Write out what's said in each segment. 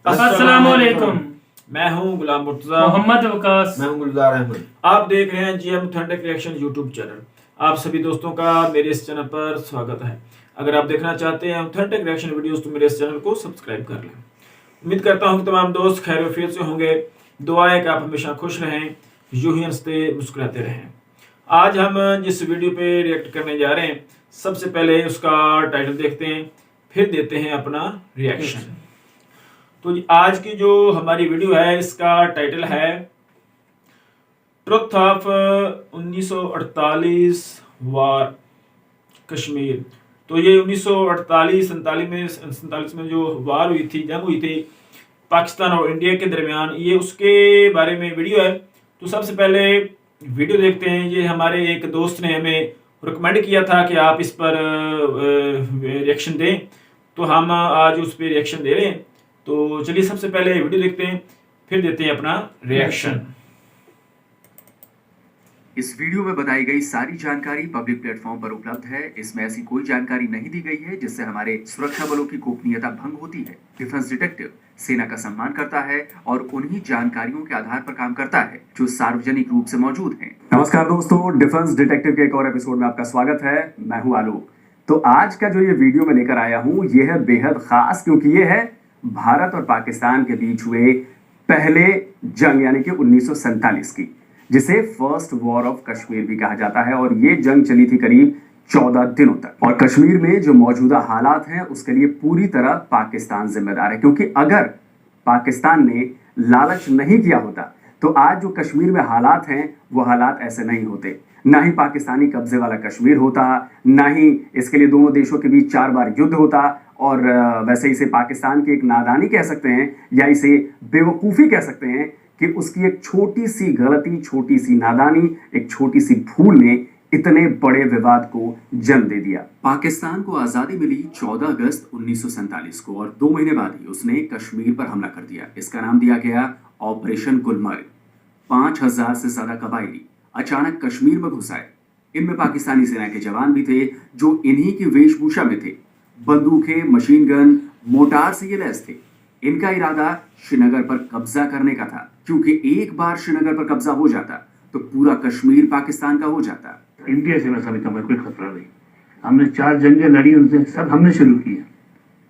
अस्सलामुअलैकुम। मैं हूं गुलाम मुर्तजा। मोहम्मद वकास। मैं हूं गुलजार अहमद। आप देख रहे हैं GM authentic reaction YouTube channel. आप सभी दोस्तों का मेरे इस चैनल पर स्वागत है। अगर आप देखना चाहते हैं ऑथेंटिक रिएक्शन वीडियोस तो मेरे इस चैनल को सब्सक्राइब कर लें। उम्मीद करता हूं कि तमाम दोस्त खैर वफियत से होंगे। दुआ है कि आप हमेशा खुश रहें, यूं ही हंसते मुस्कुराते रहें। आज हम जिस वीडियो पे रिएक्ट करने जा रहे हैं, सबसे पहले उसका टाइटल देखते हैं, फिर देते हैं अपना रिएक्शन। तो आज की जो हमारी वीडियो है इसका टाइटल है ट्रुथ ऑफ 1948 वार कश्मीर। तो ये 1948-47 में जो वार हुई थी, जंग हुई थी पाकिस्तान और इंडिया के दरमियान, ये उसके बारे में वीडियो है। तो सबसे पहले वीडियो देखते हैं। ये हमारे एक दोस्त ने हमें रिकमेंड किया था कि आप इस पर रिएक्शन दें, तो हम आज उस पर रिएक्शन दे रहे हैं। तो चलिए सबसे पहले वीडियो देखते हैं, फिर देते हैं अपना रिएक्शन। इस वीडियो में बताई गई सारी जानकारी पब्लिक प्लेटफॉर्म पर उपलब्ध है। इसमें ऐसी कोई जानकारी नहीं दी गई है जिससे हमारे सुरक्षा बलों की गोपनीयता भंग होती है। डिफेंस डिटेक्टिव सेना का सम्मान करता है और उन्हीं जानकारियों के आधार पर काम करता है जो सार्वजनिक रूप से मौजूद हैं। नमस्कार दोस्तों, डिफेंस डिटेक्टिव के एक और एपिसोड में आपका स्वागत है। मैं हूं आलोक। तो आज का जो ये वीडियो मैं लेकर आया हूं, ये है बेहद खास, क्योंकि ये है भारत और पाकिस्तान के बीच हुए पहले जंग यानी कि 1947 की, जिसे फर्स्ट वॉर ऑफ कश्मीर भी कहा जाता है। और ये जंग चली थी करीब 14 दिनों तक। और कश्मीर में जो मौजूदा हालात हैं उसके लिए पूरी तरह पाकिस्तान जिम्मेदार है, क्योंकि अगर पाकिस्तान ने लालच नहीं किया होता तो आज जो कश्मीर में हालात हैं वो हालात ऐसे नहीं होते। ना ही पाकिस्तानी कब्जे वाला कश्मीर होता, ना ही इसके लिए दोनों देशों के बीच 4 बार युद्ध होता। और वैसे इसे पाकिस्तान की एक नादानी कह सकते हैं या इसे बेवकूफ़ी कह सकते हैं कि उसकी एक छोटी सी गलती, छोटी सी नादानी, एक छोटी सी भूल ने इतने बड़े विवाद को जन्म दे दिया। पाकिस्तान को आजादी मिली 14 अगस्त 1947 को, और 2 महीने बाद ही उसने कश्मीर पर हमला कर दिया। इसका नाम दिया गया ऑपरेशन गुलमर्ग। 5000 से ज्यादा कबायली अचानक कश्मीर में घुस आए। इनमें पाकिस्तानी सेना के जवान भी थे जो इन्हीं की वेशभूषा में थे। बंदूकें, मशीन गन, मोटार से ये लैस थे। इनका इरादा श्रीनगर पर कब्जा करने का था, क्योंकि एक बार श्रीनगर पर कब्जा हो जाता तो पूरा कश्मीर पाकिस्तान का हो जाता। इंडिया से मैं समझता हूँ कोई खतरा नहीं। हमने 4 जंगें लड़ी, उनसे सब हमने शुरू किया,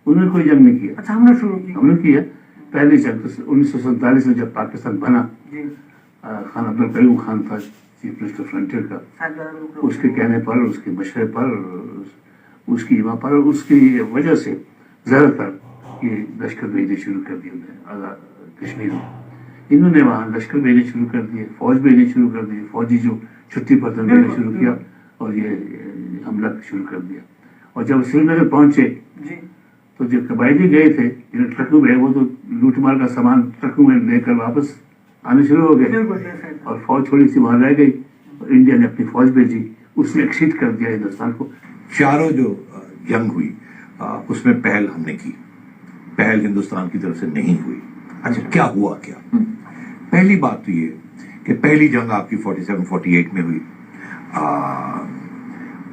उन्होंने कोई जंग नहीं किया। अच्छा, हमने शुरू की। हमने किया पहली जंग 1947 में जब पाकिस्तान बना। खान अब्दुल कयूम खान था चीफ मिनिस्टर फ्रंटियर का। उसके कहने पर, उसके मशवरे पर, उसकी हिमा पर, उसकी वजह से ज़्यादातर ये लश्कर भेजने शुरू कर दिए उन्होंने कश्मीर में। इन्होंने वहाँ लश्कर भेजने शुरू कर दिए, फौज भेजने शुरू कर दिए, फौजी जो छुट्टी पर भेजना शुरू किया और ये हमला शुरू कर दिया। और जब श्रीनगर पहुंचे तो जो कबायली गए थे जिन्हें ट्रकों में, वो तो लूट मार का सामान ट्रकों में लेकर वापस आने शुरू हो गए और फौज थोड़ी सी वहाँ रह गई और इंडिया ने अपनी फौज भेजी, उसने एक्सीड कर दिया हिंदुस्तान को। चारों जो जंग हुई उसमें पहल हमने की, पहल हिंदुस्तान की तरफ से नहीं हुई। अच्छा, क्या हुआ? क्या पहली बात तो ये कि पहली जंग आपकी 47-48 में हुई।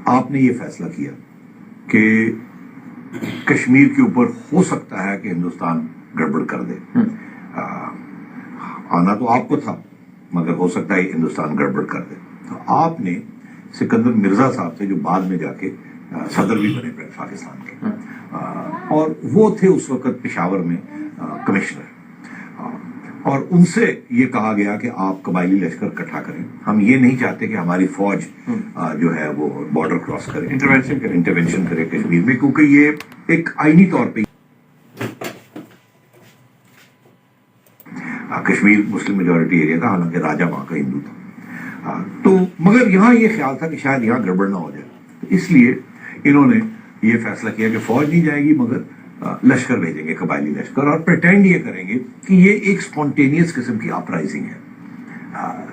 आपने ये फैसला किया कि कश्मीर के ऊपर हो सकता है कि हिंदुस्तान गड़बड़ कर दे। आना तो आपको था, मगर हो सकता है हिंदुस्तान गड़बड़ कर दे। तो आपने सिकंदर मिर्जा साहब से, जो बाद में जाके सदर भी बने पाकिस्तान के, और वो थे उस वक्त पेशावर में कमिश्नर, और उनसे ये कहा गया कि आप कबायली लश्कर इकट्ठा करें। हम ये नहीं चाहते कि हमारी फौज जो है वो बॉर्डर क्रॉस करे, इंटरवेंशन करे कश्मीर में, क्योंकि ये एक आईनी तौर पे कश्मीर मुस्लिम मेजॉरिटी एरिया था, हालांकि राजा वहां का हिंदू था। तो मगर यहाँ ये ख्याल था कि शायद यहाँ गड़बड़ ना हो जाए, तो इसलिए इन्होंने ये फैसला किया कि फौज नहीं जाएगी मगर लश्कर भेजेंगे, कबायली लश्कर, और प्रिटेंड ये करेंगे कि ये एक स्पॉन्टेनियस किस्म की अपराइजिंग है,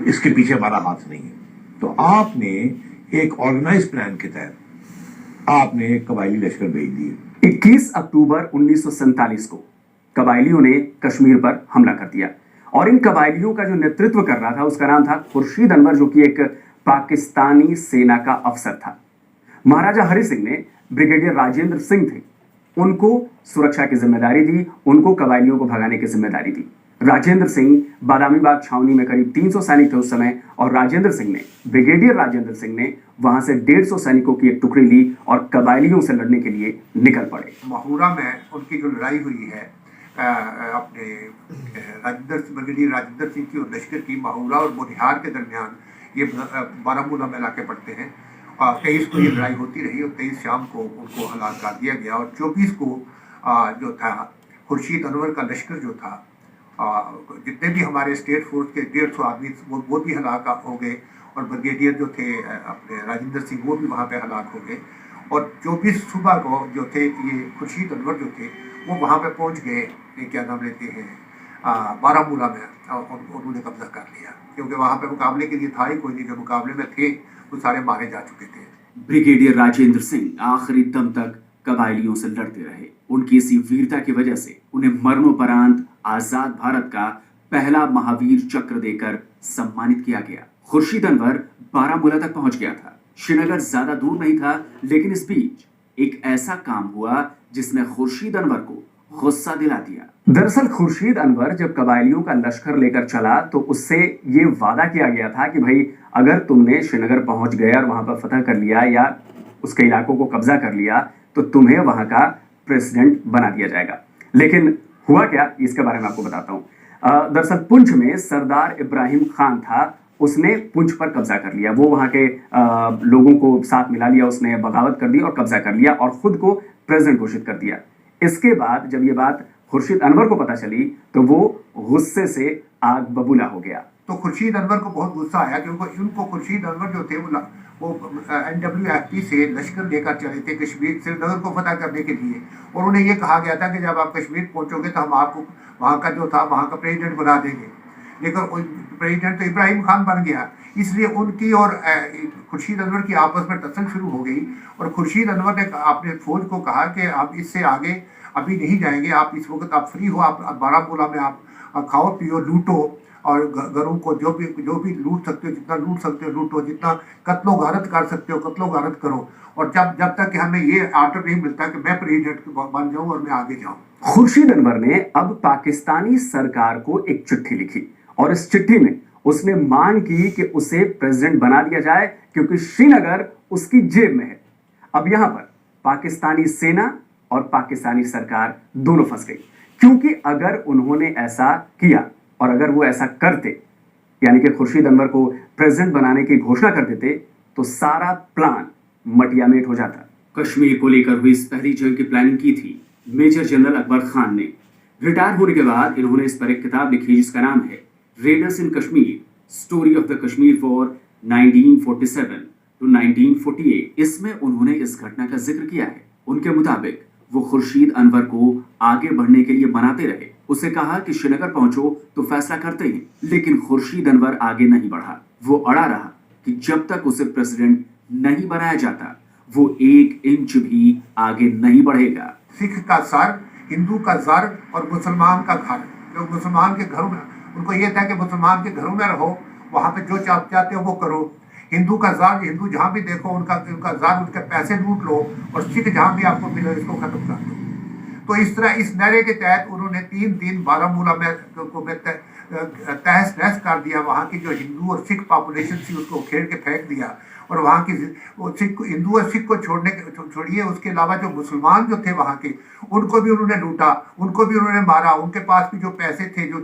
इसके पीछे हमारा हाथ नहीं है। तो आपने एक ऑर्गेनाइज प्लान के तहत आपने कबायली लश्कर भेज दिए। 21 अक्टूबर 1947 को कबायलियों ने कश्मीर पर हमला कर दिया, और इन कबायलियों का जो नेतृत्व कर रहा था उसका नाम था खुर्शीद अनवर, जो कि एक पाकिस्तानी सेना का अफसर था। महाराजा हरि सिंह ने ब्रिगेडियर राजेंद्र सिंह थे उनको सुरक्षा की जिम्मेदारी दी, उनको कबायलियों को भगाने की जिम्मेदारी दी। राजेंद्र सिंह बादामी बाग छावनी में करीब 300 सैनिक थे उस समय, और ब्रिगेडियर राजेंद्र सिंह ने वहां से 150 सैनिकों की एक टुकड़ी ली और कबायलियों से लड़ने के लिए निकल पड़े। महुरा में उनकी जो लड़ाई हुई है अपने ब्रिगेडियर राजेंद्र सिंह की और लश्कर की, महुरा और बोनिहार के दरमियान, ये बारामूला में इलाके पड़ते हैं। 23 को ये लड़ाई होती रही और 23 शाम को उनको हलाक कर दिया गया, और 24 को जो था खुर्शीद अनवर का लश्कर जो था, जितने भी हमारे स्टेट फोर्स के 150 आदमी वो भी हलाक हो गए, और ब्रिगेडियर जो थे अपने राजेंद्र सिंह वो भी वहाँ पे हलाक हो गए। और 24 सुबह को जो थे ये खुर्शीद अनवर जो थे वो वहाँ पे पहुँच गए, क्या नाम लेते हैं, बारामूला में, और उन्होंने कब्जा कर लिया, क्योंकि वहाँ पे मुकाबले के लिए था ही कोई नहीं, जो मुकाबले में थे वो सारे मारे जा चुके थे। ब्रिगेडियर राजेंद्र सिंह आखिरी दम तक कबायलियों से लड़ते रहे। उनकी इसी वीरता की वजह से उन्हें मरणोपरांत आजाद भारत का पहला महावीर चक्र देकर सम्मानित किया गया। खुर्शीद अनवर बारामूला तक पहुंच गया था। श्रीनगर ज्यादा दूर नहीं था, लेकिन इस बीच एक ऐसा काम हुआ जिसने खुर्शीद अनवर को गुस्सा दिला दिया। दरअसल खुर्शीद अनवर जब कबायलियों का लश्कर लेकर चला तो उससे ये वादा किया गया था कि भाई अगर तुमने श्रीनगर पहुंच गए और वहां पर फतह कर लिया या उसके इलाकों को कब्जा कर लिया तो तुम्हें वहां का प्रेसिडेंट बना दिया जाएगा। लेकिन हुआ क्या, इसके बारे में आपको बताता हूँ। दरअसल पुंछ में सरदार इब्राहिम खान था, उसने पुंछ पर कब्जा कर लिया। वो वहां के लोगों को साथ मिला लिया, उसने बगावत कर दी और कब्जा कर लिया और खुद को प्रेसिडेंट घोषित कर दिया। इसके बाद जब ये बात खुर्शीद अनवर को पता चली तो वो गुस्से से आग बबूला हो गया। तो खुर्शीद अनवर को बहुत गुस्सा आया, क्योंकि उनको खुर्शीद अनवर जो थे वो NWFP से लश्कर लेकर चले थे कश्मीर, श्रीनगर को फतह करने के लिए, और उन्हें ये कहा गया था कि जब आप कश्मीर पहुंचोगे तो हम आपको वहाँ का जो था वहाँ का प्रेसिडेंट बना देंगे। लेकिन प्रेसिडेंट तो इब्राहिम खान बन गया, इसलिए उनकी और खुर्शीद अनवर की आपस में टसल शुरू हो गई। और खुर्शीद अनवर ने अपने फौज को कहा कि आप इससे आगे अभी नहीं जाएंगे, आप इस वक्त आप फ्री हो, आप बारामूला में आप खाओ पियो लूटो, और घरों को जो भी लूट सकते हो, जितना लूट सकते हो लूटो, जितना कत्लो गारत कर सकते हो कत्लो गारत करो, और जब तक कि हमें ये आर्डर नहीं मिलता कि मैं प्रेसिडेंट बन जाऊं और मैं आगे जाऊं। खुर्शीद अनवर ने अब पाकिस्तानी सरकार को एक चिट्ठी लिखी और इस चिट्ठी में उसने मांग की कि उसे प्रेसिडेंट बना दिया जाए, क्योंकि श्रीनगर उसकी जेब में है। अब यहां पर पाकिस्तानी सेना और पाकिस्तानी सरकार दोनों फंस गई, क्योंकि अगर उन्होंने ऐसा किया और अगर वो ऐसा करते, यानी कि खुर्शीद अनवर को प्रेसिडेंट बनाने की घोषणा कर देते, तो सारा प्लान मटियामेट हो जाता। कश्मीर को लेकर हुई इस पहली जंग की प्लानिंग की थी मेजर जनरल अकबर खान ने। रिटायर होने के बाद इन्होंने इस पर एक किताब लिखी जिसका नाम है raiders in Kashmir, story of the Kashmir war 1947 to 1948। इसमें उन्होंने इस घटना का जिक्र किया है। उनके मुताबिक वो खुर्शीद अनवर को आगे बढ़ने के लिए मनाते रहे, उसे कहा कि श्रीनगर पहुंचो तो फैसला करते हैं, लेकिन खुर्शीद अनवर आगे नहीं बढ़ा। वो अड़ा रहा कि जब तक उसे प्रेसिडेंट नहीं बनाया जाता वो 1 इंच भी आगे नहीं बढ़ेगा। सिख का सर, हिंदू का जर और मुसलमान का घर, जो मुसलमान के घरों में, उनको ये था कि मुसलमान के घरों में रहो, वहाँ पे जो चाहते हो वो करो। हिंदू का जार, हिंदू जहाँ भी देखो उनका जार, उनके पैसे लूट लो, और सिख जहाँ भी आपको मिले इसको खत्म कर दो। तो इस तरह इस नारे के तहत उन्होंने 3 दिन बारामूला में तहस नहस कर दिया। वहाँ की जो हिंदू और सिख पॉपुलेशन थी उसको खेड़ के फेंक दिया, और वहाँ की हिंदू और सिख को छोड़िए, उसके अलावा जो मुसलमान जो थे वहाँ के, उनको भी उन्होंने लूटा, उनको भी उन्होंने मारा। उनके पास भी जो पैसे थे, जो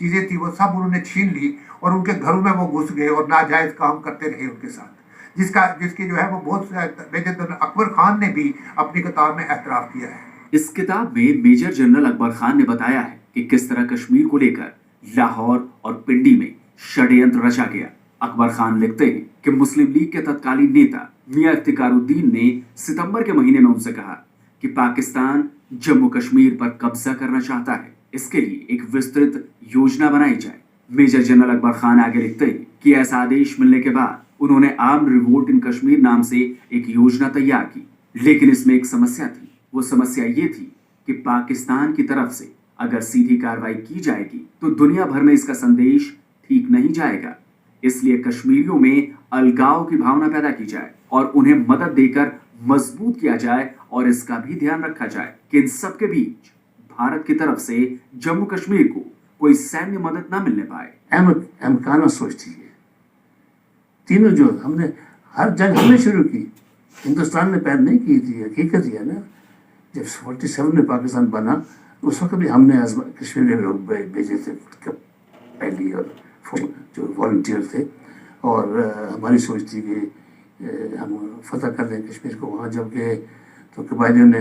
चीज़ें थी, वो सब उन्होंने छीन ली, और उनके घरों में वो घुस गए और नाजायज़ काम करते रहे उनके साथ, जिसकी जो है वो बहुत मेजर अकबर खान ने भी अपनी किताब में एतराफ़ किया है। इस किताब में मेजर जनरल अकबर खान ने बताया है कि किस तरह कश्मीर को लेकर लाहौर और पिंडी में षड्यंत्र रचा गया। अकबर खान लिखते हैं कि मुस्लिम लीग के तत्कालीन नेता मियां इफ्तिकारुद्दीन ने सितंबर के महीने में उनसे कहा कि पाकिस्तान जम्मू कश्मीर पर कब्जा करना चाहता है, इसके लिए एक विस्तृत योजना बनाई जाए। मेजर जनरल अकबर खान आगे लिखते हैं कि ऐसा आदेश मिलने के बाद उन्होंने आर्म्ड रिवोल्ट इन कश्मीर नाम से एक योजना तैयार की, लेकिन इसमें एक समस्या थी। वो समस्या ये थी कि पाकिस्तान की तरफ से अगर सीधी कार्रवाई की जाएगी तो दुनिया भर में इसका संदेश ठीक नहीं जाएगा। इसलिए कश्मीरियों में अलगाव की भावना पैदा की जाए और उन्हें मदद देकर मजबूत किया जाए और इसका भी ध्यान रखा जाए कि इन सबके बीच भारत की तरफ से जम्मू कश्मीर को कोई सैन्य मदद न मिलने पाए। अहमकाना सोच थी ये। तीनों जो हमने हर जंग हमने शुरू की, हिंदुस्तान ने पहल नहीं की थी। हकीकत यह है ना, जब 47 में पाकिस्तान बना उस वक्त भी हमने कश्मीर में लोग भेजे थे, पहली और जो वॉलंटियर थे, और हमारी सोच थी कि हम फतह कर दें कश्मीर को। वहाँ जब गए तो कबायलियों ने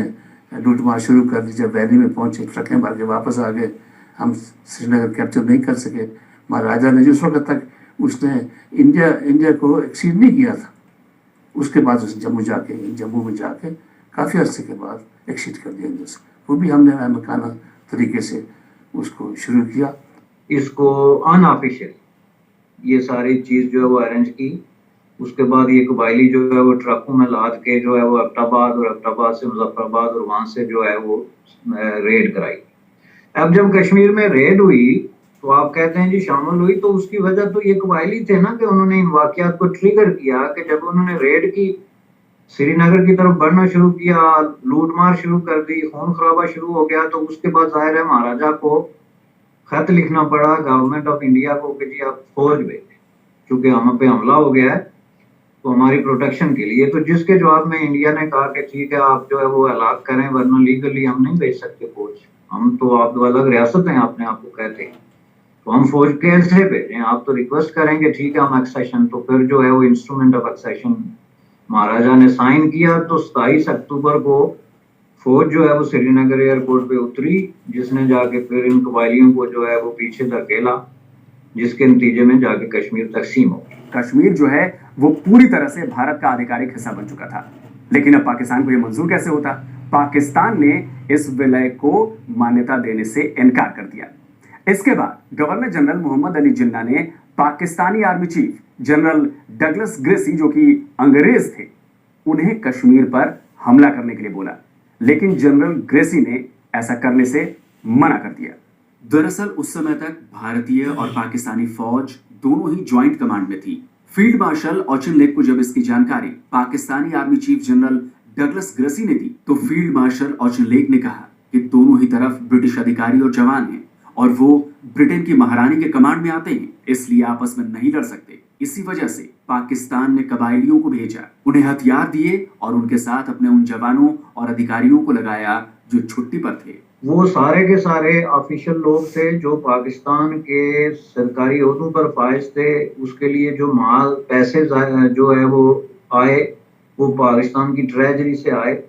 लूटमार शुरू कर दी। जब वैली में पहुँचे ट्रकें मार के वापस आ गए। हम श्रीनगर कैप्चर नहीं कर सके। महाराजा ने जिस वक्त तक उसने इंडिया को एक्सीड नहीं किया था, उसके बाद उसने जम्मू में जाके काफ़ी अर्से के बाद एक्सीड कर दिया इंडिया से। वो भी हमने अहमकाना तरीके से उसको शुरू किया। इसको अनऑफिशियल ये सारी चीज़ जो है वो अरेंज की। उसके बाद ये कबायली जो है वो ट्रकों में लाद के जो है वो एबटाबाद, और एबटाबाद से मुजफ्फराबाद, और वहाँ से जो है वो रेड कराई। अब जब कश्मीर में रेड हुई तो आप कहते हैं जी शामिल हुई, तो उसकी वजह तो ये कबायली थे ना कि उन्होंने इन वाकयात को ट्रिगर किया कि जब उन्होंने रेड की, श्रीनगर की तरफ बढ़ना शुरू किया, लूटमार शुरू कर दी, खून खराबा शुरू हो गया, तो उसके बाद जाहिर है महाराजा को खत लिखना पड़ा गवर्नमेंट ऑफ इंडिया को कि जी आप फौज भेजें, क्योंकि हम पे हमला हो गया है तो हमारी प्रोटेक्शन के लिए। तो जिसके जवाब में इंडिया ने कहा कि ठीक है आप जो है वो हलाक करें, वरना लीगली हम नहीं भेज सकते फौज, हम तो आप अलग रियासत हैं अपने आप को कहते हैं, तो हम फौज कैसे भेजें? आप तो रिक्वेस्ट करेंगे ठीक है हम एक्सेशन। तो फिर जो है वो इंस्ट्रूमेंट ऑफ एक्सेशन महाराजा ने साइन किया। तो 27 अक्टूबर को फौज जो है वो श्रीनगर एयरपोर्ट पे उतरी, जिसने जाके फिर इन कबायलियों को जो है वो पीछे धकेला, जिसके नतीजे में जाके कश्मीर तकसीम हो गया। कश्मीर जो है वो पूरी तरह से भारत का आधिकारिक हिस्सा बन चुका था। लेकिन अब पाकिस्तान को यह मंजूर कैसे होता? पाकिस्तान ने इस विलय को मान्यता देने से इनकार कर दिया। इसके बाद गवर्नर जनरल मोहम्मद अली जिन्ना ने Pakistani army chief general Douglas Gracey, जो कि अंग्रेज थे, उन्हें कश्मीर पर हमला करने के लिए बोला। लेकिन जनरल ग्रेसी ने ऐसा करने से मना कर दिया। दरअसल उस समय तक भारतीय और पाकिस्तानी फौज दोनों ही ज्वाइंट कमांड में थी। फील्ड मार्शल ऑचिन लेक को जब इसकी जानकारी Pakistani army chief general Douglas Gracey ने दी, तो फील्ड मार्शल ऑचिन लेक ने कहा कि दोनों ही तरफ ब्रिटिश अधिकारी और जवान हैं और वो ब्रिटेन की महारानी के कमांड में आते हैं, इसलिए आपस में नहीं लड़ सकते। इसी वजह से पाकिस्तान ने कबायलियों को भेजा, उन्हें हथियार दिए और उनके साथ अपने उन जवानों और अधिकारियों को लगाया जो छुट्टी पर थे। वो सारे के सारे ऑफिशियल लोग थे जो पाकिस्तान के सरकारी ओहदों पर फाइज थे। उसके लिए जो माल पैसे जो है वो आए, वो पाकिस्तान की ट्रेजरी से आए।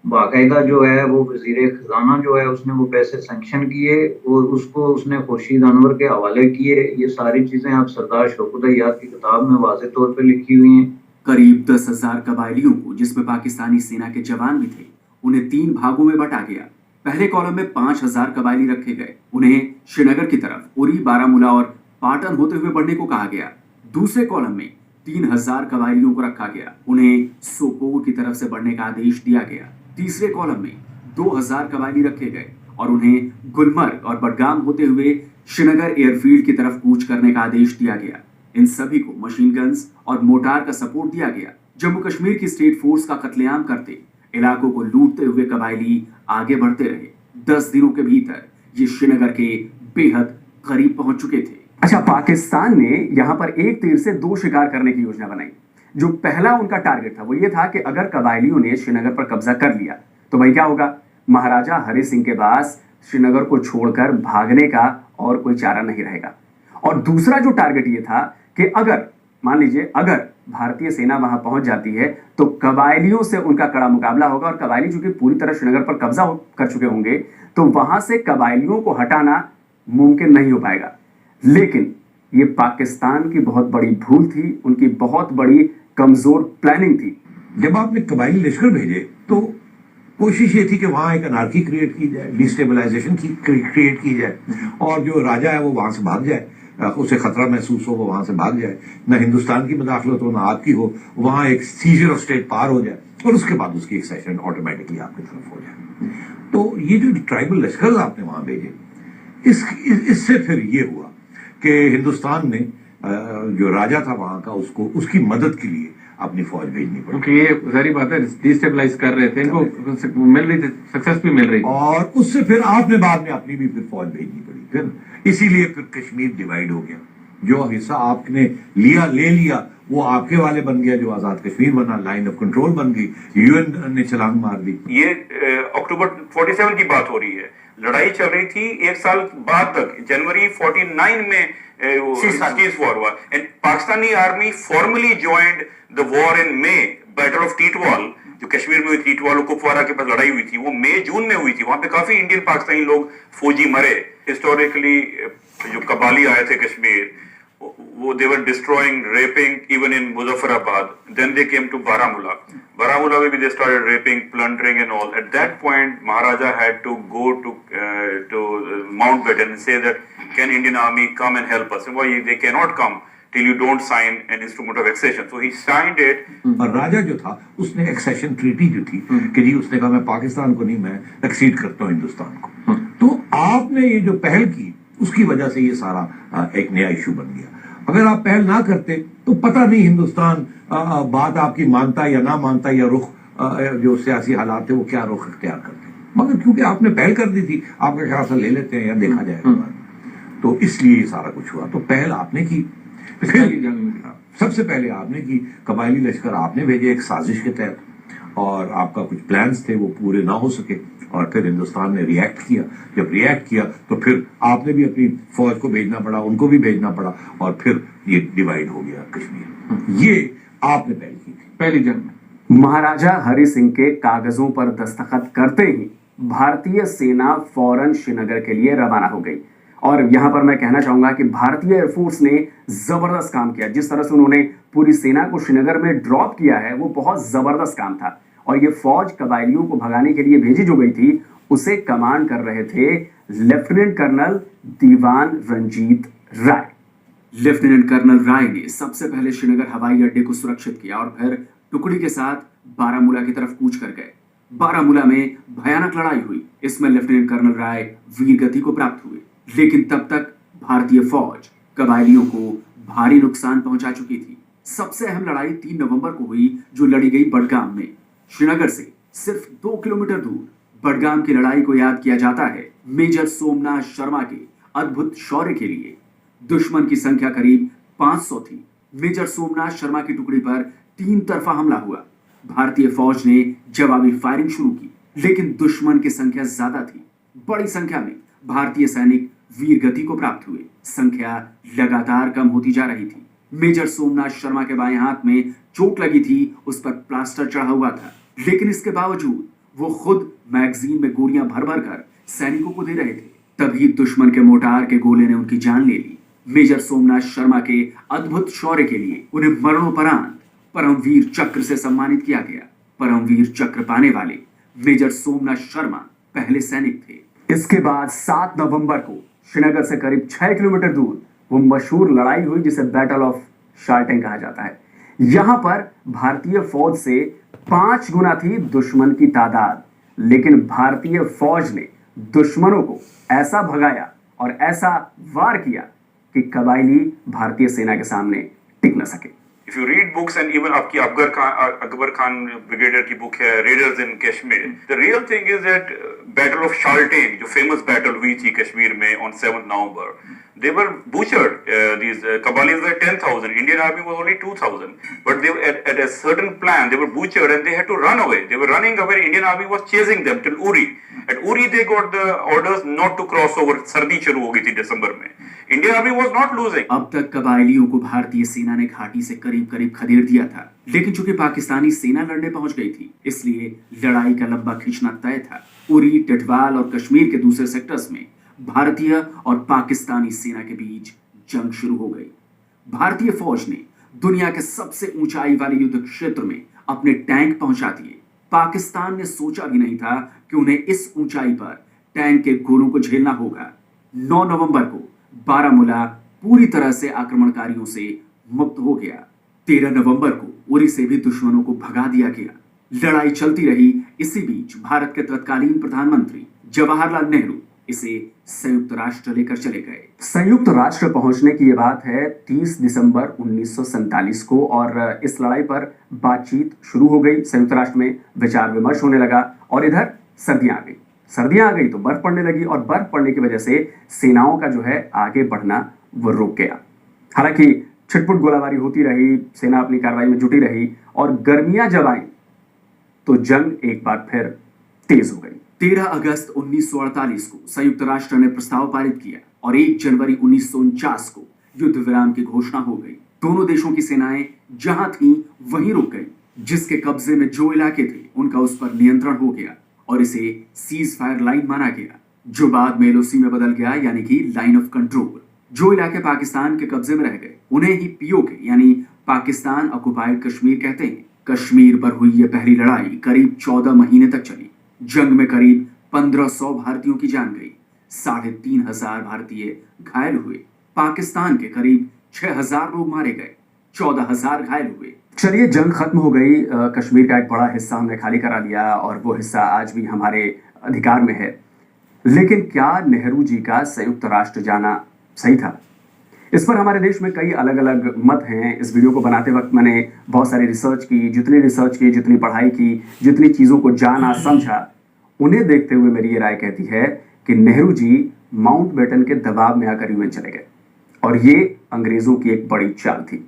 बाकायदा जो है वो वजीर खजाना जो है उसने वो पैसे सैंक्शन किए और उसको उसने खुर्शीद अनवर के हवाले किए। ये सारी चीजें आप सरदार शौकत अय्याज की किताब में वाज़ेह तौर पे लिखी हुई हैं। करीब 10,000 कबायलियों को, जिसमें पाकिस्तानी सेना के जवान भी थे, उन्हें 3 भागों में बांटा गया। पहले कॉलम में 5,000 कबायली रखे गए, उन्हें श्रीनगर की तरफ उरी, बारामूला और पाटन होते हुए बढ़ने को कहा गया। दूसरे कॉलम में 3,000 कबायलियों को रखा गया, उन्हें सोपोर की तरफ से बढ़ने का आदेश दिया गया। तीसरे कॉलम में 2,000 कबायली रखे गए और उन्हें गुलमर्ग और बडगाम होते हुए श्रीनगर एयरफील्ड की तरफ कूच करने का आदेश दिया गया। इन सभी को मशीन गन्स और मोटार का सपोर्ट दिया गया। जम्मू कश्मीर की स्टेट फोर्स का कत्लेआम करते, इलाकों को लूटते हुए कबायली आगे बढ़ते रहे। 10 दिनों के भीतर ये श्रीनगर के बेहद करीब पहुंच चुके थे। अच्छा, पाकिस्तान ने यहाँ पर एक तीर से 2 शिकार करने की योजना बनाई। जो पहला उनका टारगेट था वो ये था कि अगर कबायलियों ने श्रीनगर पर कब्जा कर लिया तो भाई क्या होगा, महाराजा हरि सिंह के पास श्रीनगर को छोड़कर भागने का और कोई चारा नहीं रहेगा। और दूसरा जो टारगेट ये था कि अगर मान लीजिए अगर भारतीय सेना वहां पहुंच जाती है तो कबायलियों से उनका कड़ा मुकाबला होगा, और कबायली चूंकि पूरी तरह श्रीनगर पर कब्जा कर चुके होंगे तो वहां से कबायलियों को हटाना मुमकिन नहीं हो पाएगा। लेकिन ये पाकिस्तान की बहुत बड़ी भूल थी, उनकी बहुत बड़ी कमजोर प्लानिंग थी। जब आपने कबायली लश्कर भेजे तो कोशिश ये थी कि वहां एक अनार्की क्रिएट की जाए, डिस्टेबलाइजेशन क्रिएट की जाए, और जो राजा है वो वहां से भाग जाए, उसे खतरा महसूस हो वो वहां से भाग जाए, ना हिंदुस्तान की मदाखलत हो ना आपकी हो, वहां एक सीजर ऑफ स्टेट पार हो जाए और उसके बाद उसकी एक्सेशन ऑटोमेटिकली आपकी तरफ हो जाए। तो ये जो ट्राइबल लश्कर आपने वहां भेजे, इससे फिर ये हुआ कि हिंदुस्तान ने जो राजा था वहां का उसको उसकी मदद के लिए अपनी फौज भेजनी पड़ी। क्योंकि ये सारी बातें डिस्टेबलाइज कर रहे थे, इनको मिल रही थी, सक्सेस भी मिल रही थी। और उससे फिर आपने बाद में अपनी भी फिर फौज भेजनी पड़ी, फिर इसीलिए फिर कश्मीर डिवाइड हो गया। जो हिस्सा आपने ले लिया वो आपके वाले बन गया, जो आजाद कश्मीर बना, लाइन ऑफ कंट्रोल बन गई, यूएन ने छलांग मार दी। ये अक्टूबर 47 की बात हो रही है, लड़ाई चल रही थी, एक साल बाद तक जनवरी 49 में सीज वॉर हुआ and Pakistani army formally joined the war in May. Battle of Tithwal जो कश्मीर में हुई, टीटवाल और कुपवारा के पास लड़ाई हुई थी, वो मई जून में हुई थी। वहां पे काफी इंडियन पाकिस्तानी लोग फौजी मरे। हिस्टोरिकली जो कबाली आए थे कश्मीर, वो they were destroying, raping even in Muzaffarabad. Then they came to Baramulla. Baramulla where they started raping, plundering and all. At that point, Maharaja had to go to Mountbatten and say that, can Indian army come and help us? And why they cannot come till you don't sign an instrument of accession. So he signed it. और राजा जो था उसने accession treaty जो थी कि जी उसने कहा मैं पाकिस्तान को नहीं, मैं एक्सीड करता हूँ हिंदुस्तान को। तो आपने ये जो पहल की उसकी वजह से ये सारा एक नया इशू बन गया। अगर आप पहल ना करते तो पता नहीं हिंदुस्तान बात आपकी मानता या ना मानता, या रुख जो सियासी हालात थे वो क्या रुख इख्तियार करते। मगर क्योंकि आपने पहल कर दी थी, आपका ख्याल से ले लेते हैं या देखा जाएगा, तो इसलिए ये सारा कुछ हुआ। तो पहल आपने की, सबसे पहले आपने की, कबायली लश्कर आपने भेजे एक साजिश के तहत, और आपका कुछ प्लान्स थे वो पूरे ना हो सके, और फिर हिंदुस्तान ने रिएक्ट किया। जब रिएक्ट किया तो फिर आपने भी अपनी फौज को भेजना पड़ा, उनको भी भेजना पड़ा, और फिर ये डिवाइड हो गया कश्मीर। ये आपने पहल की थी पहली जंग में। महाराजा हरि सिंह के कागजों पर दस्तखत करते ही भारतीय सेना फौरन श्रीनगर के लिए रवाना हो गई। और यहां पर मैं कहना चाहूंगा कि भारतीय एयरफोर्स ने जबरदस्त काम किया। जिस तरह से उन्होंने पूरी सेना को श्रीनगर में ड्रॉप किया है वो बहुत जबरदस्त काम था। और ये फौज कबायलियों को भगाने के लिए भेजी जो गई थी, उसे कमांड कर रहे थे लेफ्टिनेंट कर्नल दीवान रंजीत राय। लेफ्टिनेंट कर्नल राय ने सबसे पहले श्रीनगर हवाई अड्डे को सुरक्षित किया और फिर टुकड़ी के साथ बारामूला की तरफ कूच कर गए। बारामूला में भयानक लड़ाई हुई। इसमें लेफ्टिनेंट कर्नल राय वीर गति को प्राप्त हुए, लेकिन तब तक भारतीय फौज कबायलियों को भारी नुकसान पहुंचा चुकी थी। सबसे अहम लड़ाई 3 नवंबर को हुई, जो लड़ी गई बडगाम में। श्रीनगर से सिर्फ 2 किलोमीटर दूर बडगाम की लड़ाई को याद किया जाता है मेजर सोमनाथ शर्मा के अद्भुत शौर्य के लिए। दुश्मन की संख्या करीब 500 थी। मेजर सोमनाथ शर्मा की टुकड़ी पर 3 तरफा हमला हुआ। भारतीय फौज ने जवाबी फायरिंग शुरू की, लेकिन दुश्मन की संख्या ज्यादा थी। बड़ी संख्या में भारतीय सैनिक वीर गति को प्राप्त हुए। संख्या लगातार कम होती जा रही थी। मेजर सोमनाथ शर्मा के बाएं हाथ में चोट लगी थी, उस पर प्लास्टर चढ़ा हुआ था, लेकिन इसके बावजूद वो खुद मैगजीन में गोलियां भर भर कर सैनिकों को दे रहे थे। तभी दुश्मन के मोटार के गोले ने उनकी जान ले ली। मेजर सोमनाथ शर्मा के अद्भुत शौर्य के लिए उन्हें मरणोपरांत परमवीर चक्र से सम्मानित किया गया। परमवीर चक्र पाने वाले मेजर सोमनाथ शर्मा पहले सैनिक थे। इसके बाद 7 नवंबर को श्रीनगर से करीब 6 किलोमीटर दूर वो मशहूर लड़ाई हुई जिसे बैटल ऑफ शारटेंग कहा जाता है। यहां पर भारतीय फौज से 5 गुना थी दुश्मन की तादाद, लेकिन भारतीय फौज ने दुश्मनों को ऐसा भगाया और ऐसा वार किया कि कबायली भारतीय सेना के सामने टिक न सके। If you read books and even आपकी अकबर खान ब्रिगेडियर की बुक है raiders in Kashmir, the real thing is that battle of Shalateng जो फेमस बैटल हुई थी कश्मीर में on 7 November, they were butchered. These Kabalis were 10,000. Indian army was only 2,000. But they at a certain plan they were butchered and they had to run away. They were running away. Indian army was chasing them till Uri. At Uri they got the orders not to cross over. सर्दी शुरू हो गई थी दिसंबर में। Indian army was not losing. अब तक कबायलियों को भारतीय सेना ने घाटी से करीब करीब खदेड़ दिया था, लेकिन चूंकि पाकिस्तानी सेना लड़ने पहुंच गई थी, इसलिए लड़ाई का लंबा खींचना तय था। उरी, टिटवाल और कश्मीर के दूसरे सेक्टर्स में भारतीय और पाकिस्तानी सेना के बीच जंग शुरू हो गई। भारतीय फौज ने दुनिया के सबसे ऊंचाई वाले युद्ध क्षेत्र में अपने टैंक पहुंचा दिए। पाकिस्तान ने सोचा भी नहीं था कि उन्हें इस ऊंचाई पर टैंक के गोलों को झेलना होगा। 9 नवंबर को बारामूला पूरी तरह से आक्रमणकारियों से मुक्त हो गया। 13 नवंबर को उरी से भी दुश्मनों को भगा दिया गया। लड़ाई चलती रही। इसी बीच भारत के तत्कालीन प्रधानमंत्री जवाहरलाल नेहरू इसे संयुक्त राष्ट्र लेकर चले गए। संयुक्त राष्ट्र पहुंचने की ये बात है 30 दिसंबर 1947 को, और इस लड़ाई पर बातचीत शुरू हो गई। संयुक्त राष्ट्र में विचार विमर्श होने लगा और इधर सर्दियां आ गई तो बर्फ पड़ने लगी, और बर्फ पड़ने की वजह से सेनाओं का जो है आगे बढ़ना वो रुक गया। हालांकि छिटपुट गोलाबारी होती रही, सेना अपनी कार्रवाई में जुटी रही, और गर्मियां जब आई तो जंग एक बार फिर तेज हो गई। 13 अगस्त 1948 को संयुक्त राष्ट्र ने प्रस्ताव पारित किया और 1 जनवरी 1949 को युद्ध विराम की घोषणा हो गई। दोनों देशों की सेनाएं जहां थीं वहीं रुक गई। जिसके कब्जे में जो इलाके थे उनका उस पर नियंत्रण हो गया और इसे सीज फायर लाइन माना गया, जो बाद में एलओसी में बदल गया, यानी कि लाइन ऑफ कंट्रोल। जो इलाके पाकिस्तान के कब्जे में रह गए उन्हें ही पीओके यानी पाकिस्तान ऑक्युपाइड कश्मीर कहते हैं। कश्मीर पर हुई यह पहली लड़ाई करीब 14 महीने तक चली। जंग में करीब 1500 भारतीयों की जान गई, 3500 भारतीय घायल हुए, पाकिस्तान के करीब 6000 लोग मारे गए, 14000 घायल हुए। चलिए, जंग खत्म हो गई, कश्मीर का एक बड़ा हिस्सा हमने खाली करा लिया और वो हिस्सा आज भी हमारे अधिकार में है। लेकिन क्या नेहरू जी का संयुक्त राष्ट्र जाना सही था? इस पर हमारे देश में कई अलग अलग मत हैं। इस वीडियो को बनाते वक्त मैंने बहुत सारी रिसर्च की, जितनी पढ़ाई की, जितनी चीज़ों को जाना समझा, उन्हें देखते हुए मेरी ये राय कहती है कि नेहरू जी माउंटबेटन के दबाव में आकर यूएन चले गए, और ये अंग्रेजों की एक बड़ी चाल थी।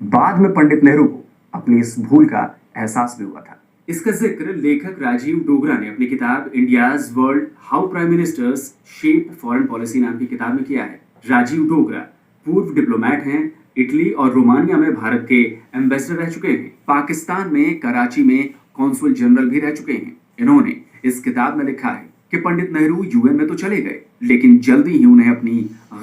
बाद में पंडित नेहरू को अपनी इस भूल का एहसास भी हुआ था। इसका जिक्र लेखक राजीव डोगरा ने अपनी किताब India's world how prime ministers shaped foreign policy नाम की किताब में किया है। राजीव डोगरा पूर्व डिप्लोमेट हैं, इटली और रोमानिया में भारत के एम्बेसडर रह चुके हैं, पाकिस्तान में कराची में कॉन्सुल जनरल भी रह चुके हैं। इन्होंने इस किताब में लिखा है कि पंडित नेहरू यूएन में तो चले गए, लेकिन जल्दी ही उन्हें अपनी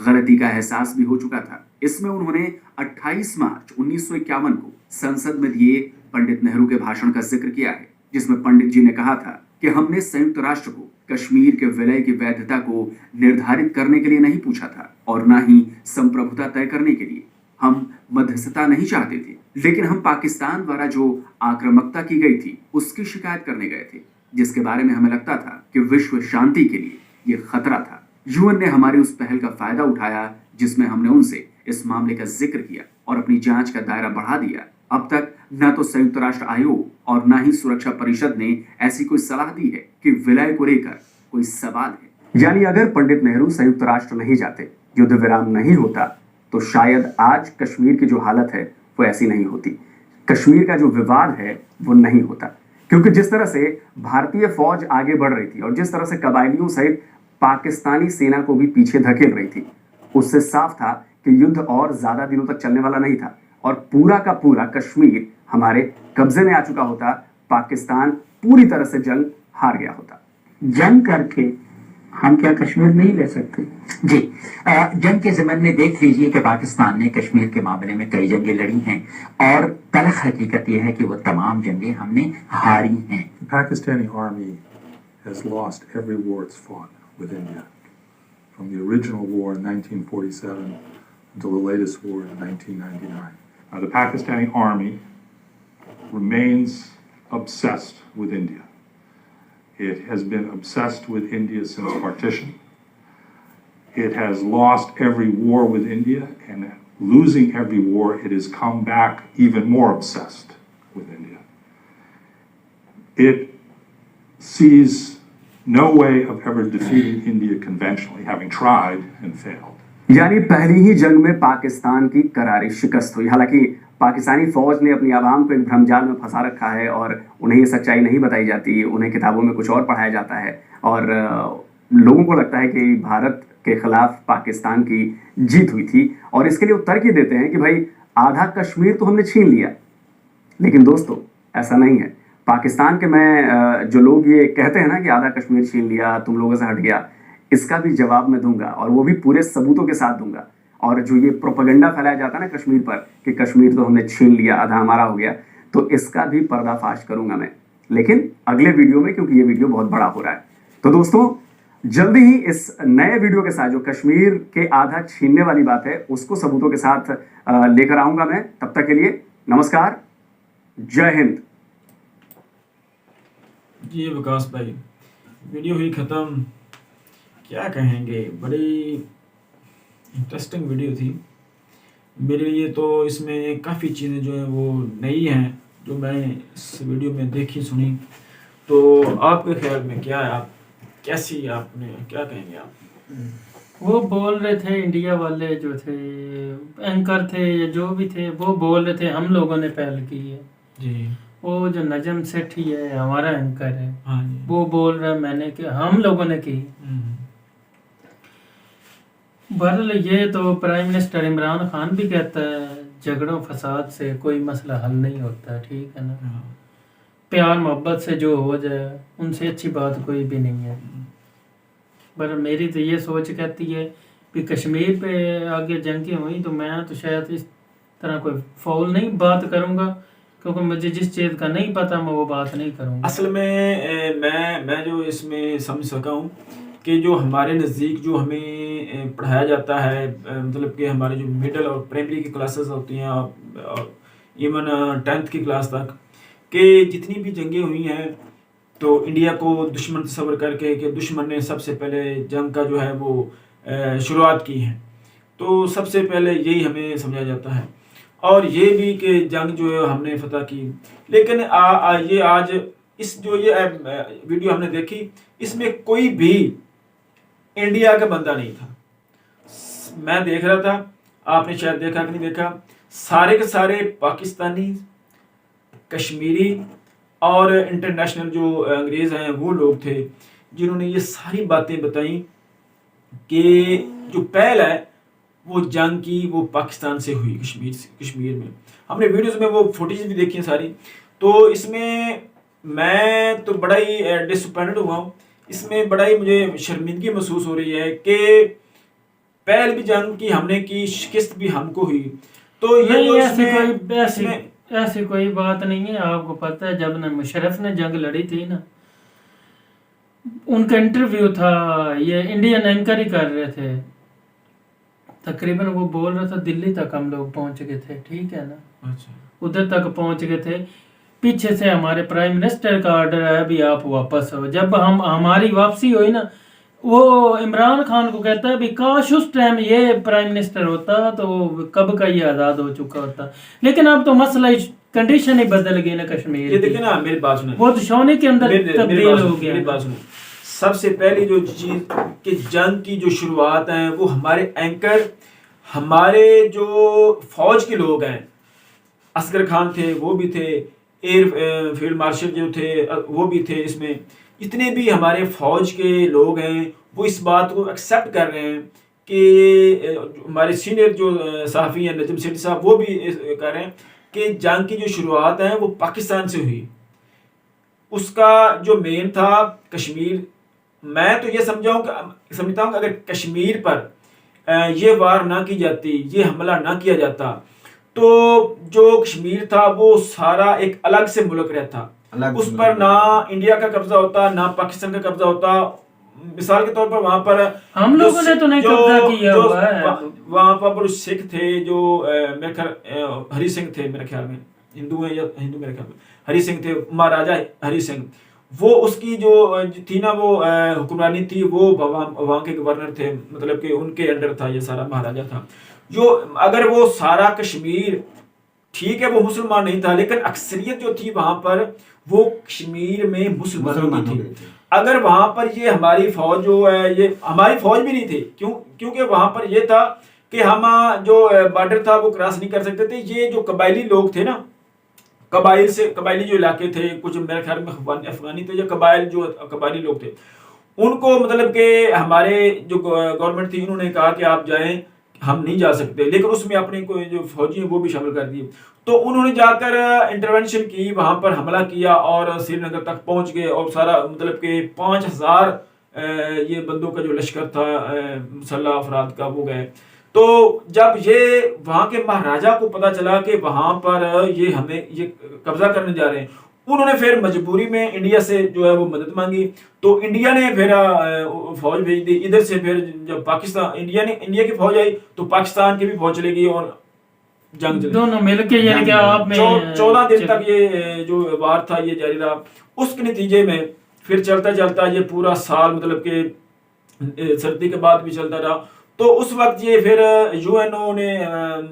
गलती का एहसास भी हो चुका था। इसमें उन्होंने 28 मार्च 1951 को संसद में दिए पंडित नेहरू के भाषण का जिक्र किया है, जिसमें पंडित जी ने कहा था कि हमने संयुक्त राष्ट्र को कश्मीर के विलय की वैधता को निर्धारित करने के लिए नहीं पूछा था और न ही संप्रभुता तय करने के लिए। हम मध्यस्थता नहीं चाहते थे, लेकिन हम पाकिस्तान द्वारा जो आक्रामकता की गई थी उसकी शिकायत करने गए थे, जिसके बारे में हमें लगता था कि विश्व शांति के लिए यह खतरा था। यूएन ने हमारी उस पहल का फायदा उठाया जिसमें हमने उनसे इस मामले का जिक्र किया और अपनी जांच का दायरा बढ़ा दिया। अब तक न तो संयुक्त राष्ट्र आयोग और न ही सुरक्षा परिषद ने ऐसी कोई सलाह दी है कि विलय को लेकर कोई सवाल है। यानी अगर पंडित नेहरू संयुक्त राष्ट्र नहीं जाते, युद्ध विराम नहीं होता, तो शायद आज कश्मीर की जो हालत है वो ऐसी नहीं होती, कश्मीर का जो विवाद है वो नहीं होता। क्योंकि जिस तरह से भारतीय फौज आगे बढ़ रही थी और जिस तरह से कबायलियों सहित पाकिस्तानी सेना को भी पीछे धकेल रही थी, उससे साफ था कि युद्ध और ज्यादा दिनों तक चलने वाला नहीं था और पूरा का पूरा कश्मीर हमारे कब्जे में आ चुका होता। पाकिस्तान पूरी तरह से जंग हार गया होता। जंग करके हम क्या कश्मीर नहीं ले सकते? जी, जंग के ज़मन में देख लीजिए कि पाकिस्तान ने कश्मीर के मामले में कई जंगें लड़ी हैं और तल्ख हकीकत यह है कि वो तमाम जंगें हमने हारी हैं। Pakistani army has lost every war it's fought with India, from the original war in 1947 until the latest war in 1999. The Pakistani army remains obsessed with India. It has been obsessed with India since partition. It has lost every war with India, and losing every war, it has come back even more obsessed with India. It sees no way of ever defeating India conventionally, having tried and failed. यानी पहली ही जंग में पाकिस्तान की करारी शिकस्त हुई। हालांकि पाकिस्तानी फौज ने अपनी आवाम को एक भ्रमजाल में फंसा रखा है और उन्हें ये सच्चाई नहीं बताई जाती, उन्हें किताबों में कुछ और पढ़ाया जाता है और लोगों को लगता है कि भारत के खिलाफ पाकिस्तान की जीत हुई थी और इसके लिए वो तर्क ही देते हैं कि भाई आधा कश्मीर तो हमने छीन लिया। लेकिन दोस्तों, ऐसा नहीं है। पाकिस्तान के मैं जो लोग ये कहते हैं ना कि आधा कश्मीर छीन लिया, तुम लोगों से हट गया, इसका भी जवाब मैं दूंगा और वो भी पूरे सबूतों के साथ दूंगा। और जो ये प्रोपेगेंडा फैलाया जाता है ना कश्मीर पर कि कश्मीर तो हमने छीन लिया, आधा हमारा हो गया, तो इसका भी पर्दाफाश करूंगा मैं, लेकिन अगले वीडियो में, क्योंकि ये वीडियो बहुत बड़ा हो रहा है। तो दोस्तों, जल्दी ही इस नए वीडियो के साथ जो कश्मीर के आधा छीनने वाली बात है उसको सबूतों के साथ लेकर आऊंगा मैं। तब तक के लिए नमस्कार, जय हिंद। जी विकास भाई, वीडियो हुई ख़त्म क्या कहेंगे, बड़ी इंटरेस्टिंग वीडियो थी मेरे लिए। तो इसमें काफ़ी चीज़ें जो हैं वो नई हैं जो मैं इस वीडियो में देखी सुनी। तो आपके ख्याल में क्या है, आप कैसी, आपने क्या कहेंगे आप? वो बोल रहे थे, इंडिया वाले जो थे एंकर थे या जो भी थे, वो बोल रहे थे हम लोगों ने पहल की है जी। वो जो नजम सेठी है हमारा एंकर है, हाँ जी। वो बोल रहा है मैंने कि हम लोगों ने की। बहरहाल ये तो प्राइम मिनिस्टर इमरान खान भी कहता है झगड़ों फसाद से कोई मसला हल नहीं होता, ठीक है ना। प्यार मोहब्बत से जो हो जाए उनसे अच्छी बात कोई भी नहीं है। पर मेरी तो ये सोच कहती है कि कश्मीर पे आगे जंगें हुई तो मैं तो शायद इस तरह कोई फाउल नहीं बात करूँगा, क्योंकि मुझे जिस चीज़ का नहीं पता मैं वो बात नहीं करूँगा। असल में मैं जो इसमें समझ सका हूँ कि जो हमारे नज़दीक जो हमें पढ़ाया जाता है, मतलब कि हमारे जो मिडिल और प्राइमरी की क्लासेस होती हैं और इवन 10th की क्लास तक, कि जितनी भी जंगें हुई हैं तो इंडिया को दुश्मन तस्वर करके कि दुश्मन ने सबसे पहले जंग का जो है वो शुरुआत की है। तो सबसे पहले यही हमें समझा जाता है और ये भी कि जंग जो है हमने फतह की। लेकिन ये आज इस जो ये वीडियो हमने देखी इसमें कोई भी इंडिया का बंदा नहीं था। मैं देख रहा था, आपने शायद देखा कि नहीं देखा, सारे के सारे पाकिस्तानी, कश्मीरी और इंटरनेशनल जो अंग्रेज़ हैं वो लोग थे जिन्होंने ये सारी बातें बताई कि जो पहल है वो जंग की वो पाकिस्तान से हुई कश्मीर में। हमने वीडियोस में वो फुटेज भी देखी है सारी। तो इसमें मैं तो बड़ा ही डिसअपॉइंटेड हुआ हूँ, इसमें बड़ा ही मुझे शर्मिंदगी महसूस हो रही है कि पहल भी जंग की हमने की, शिकस्त भी हमको हुई। तो ये ऐसी कोई बात नहीं है। आपको पता है जब न मुशर्रफ ने जंग लड़ी थी ना, उनका इंटरव्यू था, ये इंडियन एंकर ही कर रहे थे, तकरीबन वो बोल रहा था दिल्ली तक हम लोग पहुंच गए थे, ठीक है ना। अच्छा। उधर तक पहुंच गए थे, पीछे से हमारे प्राइम मिनिस्टर का ऑर्डर आया भी आप वापस हो। जब हमारी वापसी हुई ना, वो इमरान खान को कहता है भी काश उस टाइम ये प्राइम मिनिस्टर होता तो कब का ये आज़ाद हो चुका होता। लेकिन अब तो मसला कंडीशन ही बदल गई ना कश्मीर। ये देखिए ना, मेरी बात सुनो, वो तो सोने के अंदर तब्दील हो गया। मेरी बात सुनो, सबसे पहली जो चीज़ कि जंग की जो शुरुआत है वो हमारे एंकर, हमारे जो फौज के लोग हैं, असगर खान थे, वो भी थे, एयर फील्ड मार्शल जो थे वो भी थे, इसमें इतने भी हमारे फौज के लोग हैं वो इस बात को एक्सेप्ट कर रहे हैं कि हमारे सीनियर जो सहाफ़ी हैं नजम सेठी साहब वो भी कर रहे हैं कि जंग की जो शुरुआत है वो पाकिस्तान से हुई। उसका जो मेन था कश्मीर। मैं तो ये समझता हूँ कि अगर कश्मीर पर ये वार ना की जाती, ये हमला ना किया जाता, तो जो कश्मीर था वो सारा एक अलग से मुल्क रहता, उस पर ना इंडिया का कब्जा होता ना पाकिस्तान का कब्जा होता। मिसाल के तौर पर वहां पर हम लोगों ने तो नहीं कब्जा किया हुआ है। वहां पर सिख थे जो मेरे ख्याल हरि सिंह थे, मेरे ख्याल में हिंदू है या हिंदू, मेरे ख्याल में हरि सिंह थे, महाराजा हरि सिंह। वो उसकी जो थी ना वो हुक्मरानी थी, वो वहाँ के गवर्नर थे, मतलब कि उनके अंडर था ये सारा, महाराजा था। जो अगर वो सारा कश्मीर, ठीक है वो मुसलमान नहीं था लेकिन अक्सरियत जो थी वहां पर वो कश्मीर में मुसलमानों की थी। अगर वहां पर ये हमारी फौज जो है, ये हमारी फौज भी नहीं थी, क्योंकि वहां पर ये था कि हम जो बॉर्डर था वो क्रॉस नहीं कर सकते थे। ये जो कबायली लोग थे ना, कबायली जो इलाके थे, कुछ मेरे ख्याल में अफगानी थे या कबायली लोग थे, उनको मतलब कि हमारे जो गवर्नमेंट थी उन्होंने कहा कि आप जाएं, हम नहीं जा सकते, लेकिन उसमें अपने कोई जो फौजी हैं वो भी शामिल कर दिए। तो उन्होंने जाकर इंटरवेंशन की, वहां पर हमला किया और श्रीनगर तक पहुंच गए और सारा मतलब कि 5000 ये बंदों का जो लश्कर था मुसल्लह अफराद का वो गए। तो जब ये वहां के महाराजा को पता चला कि वहां पर ये हमें ये कब्जा करने जा रहे हैं, उन्होंने फिर मजबूरी में इंडिया से जो है वो मदद मांगी। तो इंडिया ने फिर फौज भेज दी इधर से। फिर जब पाकिस्तान इंडिया की फौज आई तो पाकिस्तान की भी फौज चली गई और जंग दोनों मिलके यानी कि आप में 14 दिन तक ये जो वार था ये जारी रहा। उसके नतीजे में फिर चलता चलता ये पूरा साल मतलब कि सर्दी के बाद भी चलता रहा। तो उस वक्त ये फिर यूएनओ ने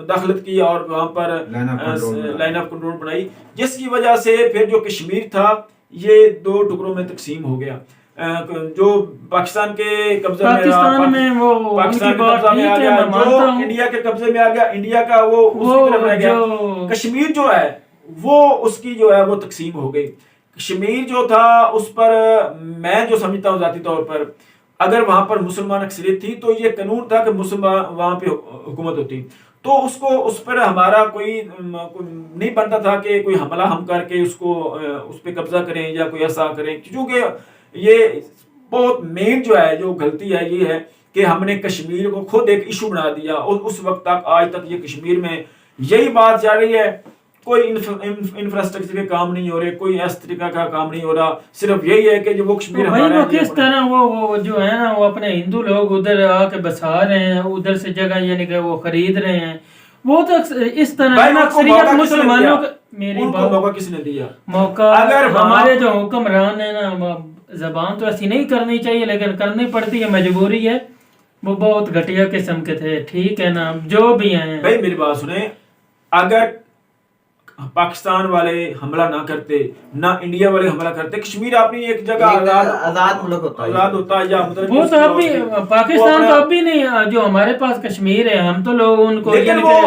दखलत की और वहाँ पर लाइन ऑफ कंट्रोल बनाई, जिसकी वजह से फिर जो कश्मीर था ये 2 टुकड़ों में तकसीम हो गया। जो पाकिस्तान के कब्जे में पाकिस्तान के कब्जे में आ गया, जो इंडिया के कब्जे में आ गया, इंडिया का वो उसकी तरफ रह गया। कश्मीर जो है वो उसकी जो है वो तकसीम हो गई। कश्मीर जो था उस पर मैं जो समझता हूँ ज़ाती तौर पर, अगर वहां पर मुसलमान अक्सरियत थी तो ये कानून था कि मुसलमान वहां पे हुकूमत होती, तो उसको उस पर हमारा कोई नहीं बनता था कि कोई हमला हम करके उसको उस पर कब्जा करें या कोई ऐसा करें, क्योंकि ये बहुत मेन जो है जो गलती है ये है कि हमने कश्मीर को खुद एक इशू बना दिया और उस वक्त तक आज तक ये कश्मीर में यही बात जा रही है, कोई इंफ्रास्ट्रक्चर के काम नहीं हो रहे, कोई इस तरीका का काम नहीं हो रहा, सिर्फ यही है कि जो वो कश्मीर तो भाई वो किस तरह वो जो है ना वो अपने हिंदू लोग उधर आके बसा रहे हैं, उधर से जगह यानी कि वो खरीद रहे हैं, वो तो इस तरह अक्सरियत मुसलमानों का मेरी बात मौका किसने दिया? मौका अगर हमारे जो हुक्मरान है ना, जबान तो ऐसी नहीं करनी चाहिए लेकिन करनी पड़ती है, मजबूरी है, वो बहुत घटिया किस्म के थे, ठीक है ना, जो भी हैं। भाई मेरी बात सुने, अगर पाकिस्तान वाले हमला ना करते, ना इंडिया वाले हमला करते, कश्मीर अपनी एक जगह आजाद मुल्क होता है, आजाद होता है, या मतलब वो तो अभी पाकिस्तान तो अभी नहीं, जो हमारे पास कश्मीर है हम तो लोग उनको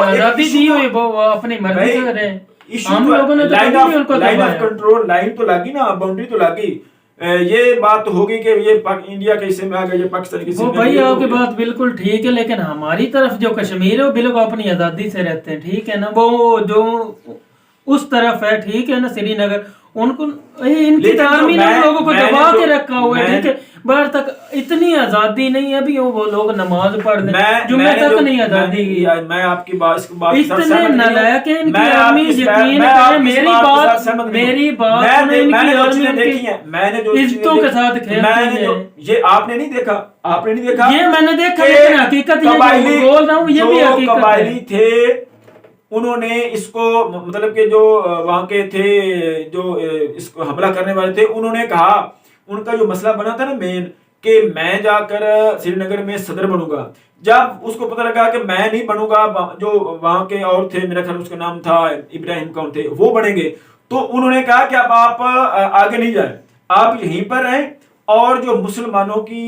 आजादी दी हुई, वो अपनी मर्जी कर रहे हैं, हम लोगों ने तो लाइन ऑफ कंट्रोल लाइन तो लगी ना, बाउंड्री तो लगी, ये बात होगी कि ये इंडिया के हिस्से में आ गया, ये पाकिस्तान के हिस्से में। भाई आपकी बात बिल्कुल ठीक है, लेकिन हमारी तरफ जो कश्मीर है वो बिल्कुल अपनी आजादी से रहते हैं, ठीक है ना, वो जो उस तरफ है, ठीक है ना, श्रीनगर, उनको इनकी आर्मी ने लोगों को दबा के रखा हुआ है, ठीक है, बाहर तक इतनी आजादी नहीं है अभी, वो लोग नमाज पढ़ने जुम्मे तक नहीं आजादी। मैं आपकी बात इतने नालायक है इनकी आर्मी, यकीन करें मेरी बात इज्जतों के साथ खेलती है। ये आपने नहीं देखा, आपने नहीं देखा, ये मैंने देखा, लेकिन हकीकत ये बोल रहा हूँ, ये भी हकीकत थे। उन्होंने इसको मतलब कि जो वहां के थे जो इसको हमला करने वाले थे, उन्होंने कहा, उनका जो मसला बना था ना मेन, कि मैं जाकर श्रीनगर में सदर बनूंगा। जब उसको पता लगा कि मैं नहीं बनूंगा, जो वहां के और थे, मेरा ख्याल उसका नाम था इब्राहिम कौन थे, वो बनेंगे, तो उन्होंने कहा कि अब आप आगे नहीं जाए, आप यहीं पर रहें और जो मुसलमानों की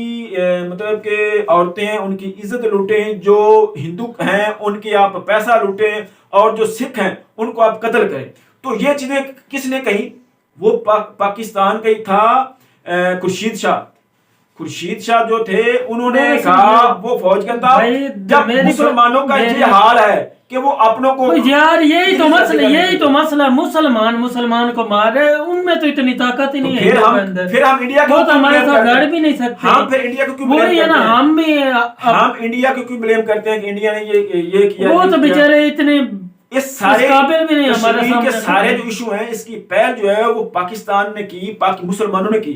मतलब के औरतें हैं उनकी इज्जत लूटें, जो हिंदू हैं उनकी आप पैसा लूटें, और जो सिख हैं उनको आप कत्ल करें। तो ये चीजें किसने कही? वो पाकिस्तान का ही था खुर्शीद शाह जो थे, उन्होंने कहा, वो फौज का था, जब मुसलमानों का ये हाल है कि वो अपनों को, यार यही तो मसला मुसलमान को मार रहे, उनमें तो इतनी ताकत ही नहीं है, फिर हम इंडिया को हमारे साथ लड़ भी नहीं सकते, हम फिर इंडिया को क्यों ब्लेम करते हैं? हम इंडिया को क्यों ब्लेम करते हैं कि इंडिया ने ये किया? वो तो बेचारे इतने इस सारे काबिल भी नहीं हमारे सामने के सारे जो इशू हैं, इसकी पहल जो है वो पाकिस्तान ने की, मुसलमानों ने की।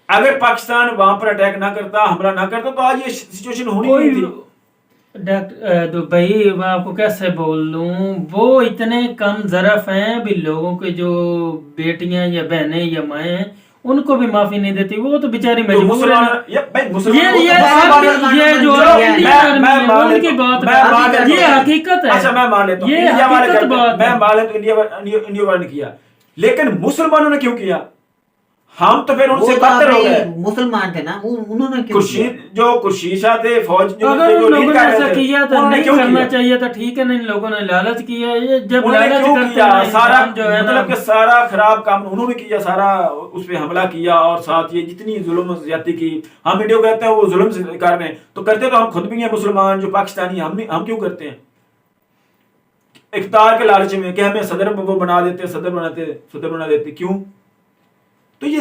अगर पाकिस्तान वहां पर अटैक ना करता, हमला ना करता, तो आज ये सिचुएशन होनी नहीं थी। भाई मैं आपको कैसे बोल लूं, वो इतने कम ज़रफ हैं भी, लोगों के जो बेटियां या बहनें या माएँ उनको भी माफी नहीं देती, वो तो बेचारी मजबूर है। ये जो उनकी बात ये हकीकत है। अच्छा मैं मान लेता हूँ, इंडिया वाले ने किया, लेकिन मुसलमानों ने क्यों किया? हम तो फिर उनसे बदतर हो गए। मुसलमान थे ना, उन्होंने खुर्शीद शाह थे, फौज अगर उन लोगों ने ऐसा किया तो नहीं करना चाहिए था, ठीक है, नहीं लोगों ने लालच किया, ये जब लालच किया सारा मतलब कि सारा खराब काम उन्होंने किया, सारा उस पे हमला किया, और साथ ये जितनी जुल्म ज्यादती की, हम इंडिया कहते हैं वो जुल्म कर रहे हैं, तो करते तो हम खुद भी हैं मुसलमान जो पाकिस्तानी, हम क्यों करते हैं? इख्तियार के लालच में कि हमें सदर वो बना देते, सदर बना देते, क्यों? तो ये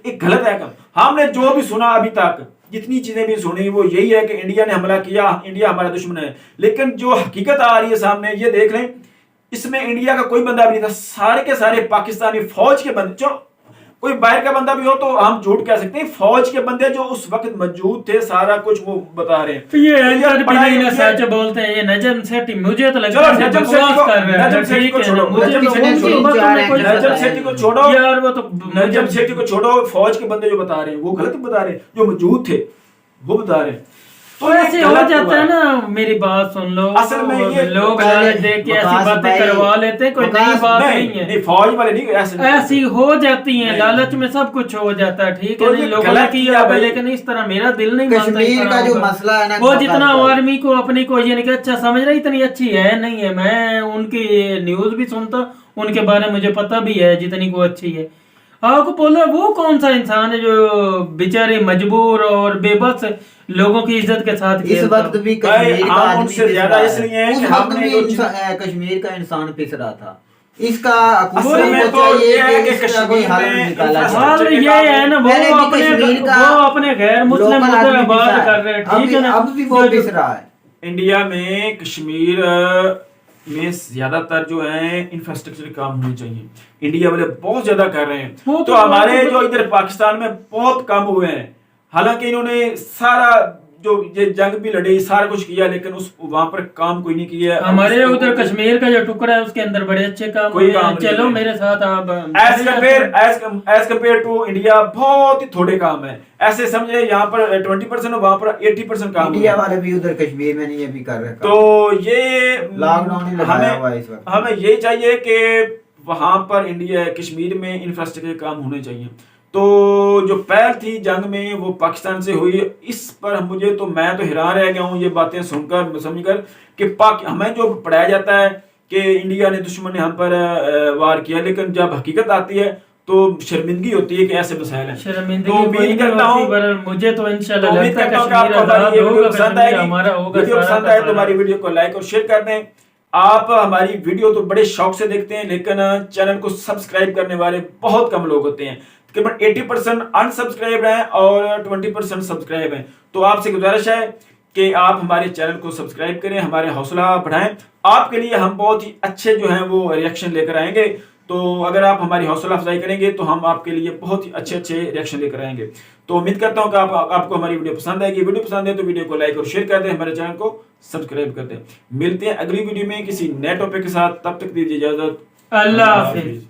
एक गलत है काम। हमने जो भी सुना अभी तक, जितनी चीजें भी सुनी, वो यही है कि इंडिया ने हमला किया, इंडिया हमारा दुश्मन है, लेकिन जो हकीकत आ रही है सामने, ये देख लें, इसमें इंडिया का कोई बंदा भी नहीं था, सारे के सारे पाकिस्तानी फौज के बंदे, जो कोई बाहर का बंदा भी हो तो हम झूठ कह सकते हैं, फौज के बंदे जो उस वक्त मौजूद थे, सारा कुछ वो बता रहे हैं। तो ये सच बोलते हैं, ये नजम सेठी, मुझे तो लगता है नजम सेठी को छोड़ो, नजम सेठी को छोड़ो, फौज के बंदे जो बता रहे हैं वो गलत बता रहे हैं, जो मौजूद थे वो बता रहे हैं। तो ऐसे हो जाता है ना, मेरी बात सुन लो, असल में ये लोग लालच देख के ऐसी बातें करवा लेते हैं, कोई नई बात नहीं है। नहीं, फौज वाले नहीं, ऐसी हो जाती हैं, लालच में सब कुछ हो जाता है, ठीक है, लोगों ने किया, लेकिन इस तरह मेरा दिल नहीं मानता। कश्मीर का जो मसला है ना, वो जितना आर्मी को अपनी को ये नहीं कि अच्छा समझ रहा, इतनी अच्छी है नहीं है। मैं उनकी न्यूज भी सुनता, उनके बारे में मुझे पता भी है जितनी को अच्छी है। आपको बोला वो कौन सा इंसान है जो बेचारे मजबूर और बेबस लोगों की इज्जत के साथ इस वक्त भी कश्मीर का आदमी उनसे ज्यादा इसलिए है कि हमने कश्मीर का इंसान पिस रहा था। इसका असल में तो ये है कि कश्मीर में हाल ये है ना, वो अपने गैर मुस्लिम उधर बात कर रहे हैं, ठीक है ना, अब भी वो पिस रहा है। इंडिया में कश्मीर में ज्यादातर जो है इंफ्रास्ट्रक्चर काम होने चाहिए, इंडिया वाले बहुत ज्यादा कर रहे हैं। तो हमारे जो इधर पाकिस्तान में बहुत कम हुए हैं, हालांकि इन्होंने सारा जो ये जंग भी लड़ी, सारा कुछ किया, लेकिन उस वहां पर काम कोई नहीं किया। हमारे उधर कश्मीर का जो टुकड़ा है उसके अंदर बड़े अच्छे काम कोई काम चलो मेरे साथ आप एज कम्पेयर टू इंडिया बहुत ही थोड़े काम है। ऐसे समझे यहाँ पर 20% और वहाँ पर 80% काम। इंडिया वाले भी उधर कश्मीर में नहीं अभी कर रहे। तो ये लॉकडाउन ही लगाया हुआ है इस वक्त। हमें ये चाहिए कि वहां पर इंडिया कश्मीर में इंफ्रास्ट्रक्चर काम होने चाहिए। तो जो पहल थी जंग में वो पाकिस्तान से हुई, इस पर मैं तो हैरान रह गया हूँ ये बातें सुनकर समझकर कि हमें जो पढ़ाया जाता है कि इंडिया ने दुश्मन ने हम पर वार किया, लेकिन जब हकीकत आती है तो शर्मिंदगी होती है कि ऐसे मसाइल हैं। तो उम्मीद करता हूँ, मुझे तो इंशाल्लाह लगता है कश्मीर आजाद होगा, कश्मीर हमारा होगा। वीडियो पसंद आए तो हमारी वीडियो को लाइक और शेयर कर दें। आप हमारी वीडियो तो बड़े शौक से देखते हैं, लेकिन चैनल को सब्सक्राइब करने वाले बहुत कम लोग होते हैं, तकरीबन 80% अनसब्सक्राइब हैं और 20% सब्सक्राइब हैं। तो आपसे गुजारिश है कि आप हमारे चैनल को सब्सक्राइब करें, हमारे हौसला बढ़ाएं। आपके लिए हम बहुत ही अच्छे जो हैं वो रिएक्शन लेकर आएंगे। तो अगर आप हमारी हौसला अफजाई करेंगे तो हम आपके लिए बहुत ही अच्छे रिएक्शन लेकर आएंगे। तो उम्मीद करता हूं कि आपको हमारी वीडियो पसंद आएगी। वीडियो पसंद है तो वीडियो को लाइक और शेयर कर दें, हमारे चैनल को सब्सक्राइब कर दें। मिलते हैं अगली वीडियो में किसी नए टॉपिक के साथ, तब तक दीजिए इजाजत। अल्लाह हाफिज।